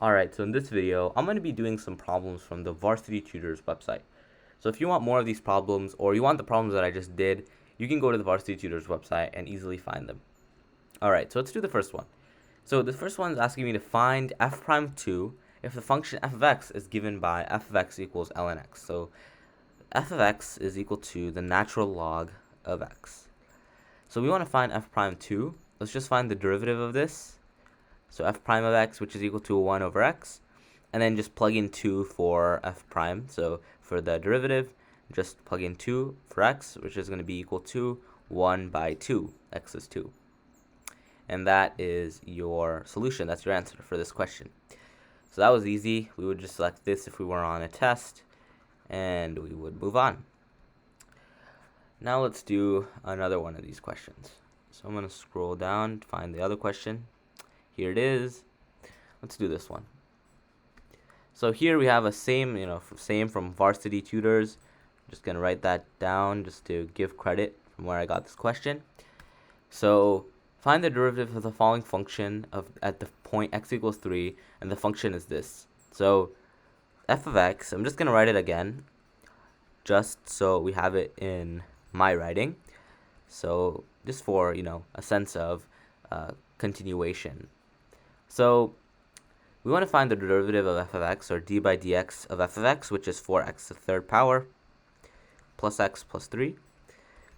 Alright, so in this video, I'm going to be doing some problems from the Varsity Tutors website. So if you want more of these problems, or you want the problems that I just did, you can go to the Varsity Tutors website and easily find them. Alright, so let's do the first one. So the first one is asking me to find f prime 2 if the function f of x is given by f of x equals ln x. So f of x is equal to the natural log of x. So we want to find f prime 2. Let's just find the derivative of this. So f prime of x, which is equal to 1 over x, and then just plug in 2 for f prime. So for the derivative, just plug in 2 for x, which is going to be equal to 1 by 2. X is 2. And that is your solution. That's your answer for this question. So that was easy. We would just select this if we were on a test, and we would move on. Now let's do another one of these questions. So I'm going to scroll down to find the other question. Here it is. Let's do this one. So here we have a same from Varsity Tutors. I'm just going to write that down just to give credit from where I got this question. So find the derivative of the following function at the point x equals 3, and the function is this. So f of x, I'm just going to write it again, just so we have it in my writing. So just for, a sense of continuation. So we want to find the derivative of f of x, or d by dx of f of x, which is 4x to the third power plus x plus 3.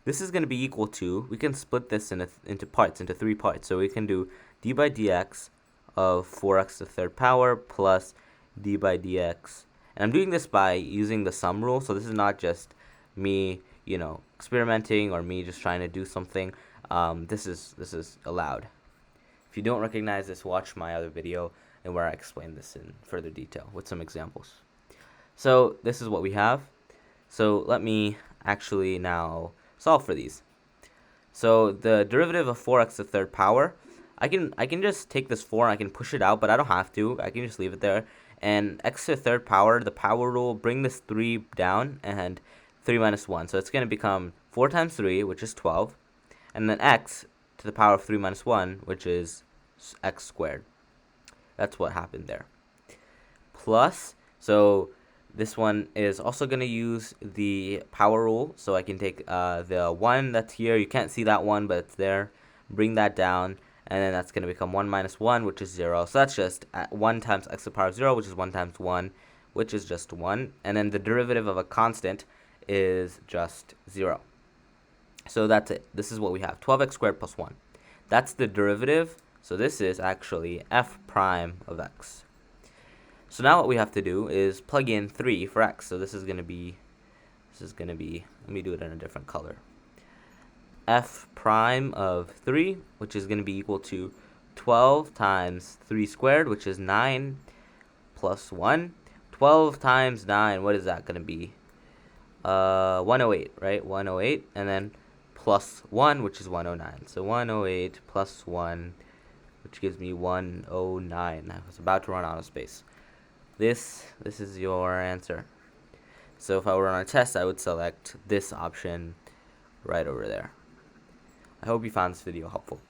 This is going to be equal to, we can split this into 3 parts. So we can do d by dx of 4x to the third power plus d by dx. And I'm doing this by using the sum rule. So this is not just me, experimenting, or me just trying to do something. This is allowed. If you don't recognize this, watch my other video and where I explain this in further detail with some examples. So this is what we have. So let me actually now solve for these. So the derivative of 4x to the third power, I can just take this 4 and I can push it out, but I don't have to. I can just leave it there. And x to the third power, the power rule, bring this 3 down, and 3 minus 1. So it's going to become 4 times 3, which is 12. And then x to the power of 3 minus 1, which is x squared. That's what happened there. Plus, so this one is also going to use the power rule. So I can take the 1 that's here. You can't see that 1, but it's there. Bring that down, and then that's going to become 1 minus 1, which is 0. So that's just 1 times x to the power of 0, which is 1 times 1, which is just 1. And then the derivative of a constant is just 0. So that's it. This is what we have, 12x squared plus 1. That's the derivative. So this is actually f prime of x. So now what we have to do is plug in 3 for x. So this is going to be, let me do it in a different color. F prime of 3, which is going to be equal to 12 times 3 squared, which is 9, plus 1. 12 times 9, what is that going to be? 108, right? 108, and then plus 1, which is 109. So 108 plus 1, which gives me 109. I was about to run out of space. This is your answer. So if I were on a test, I would select this option right over there. I hope you found this video helpful.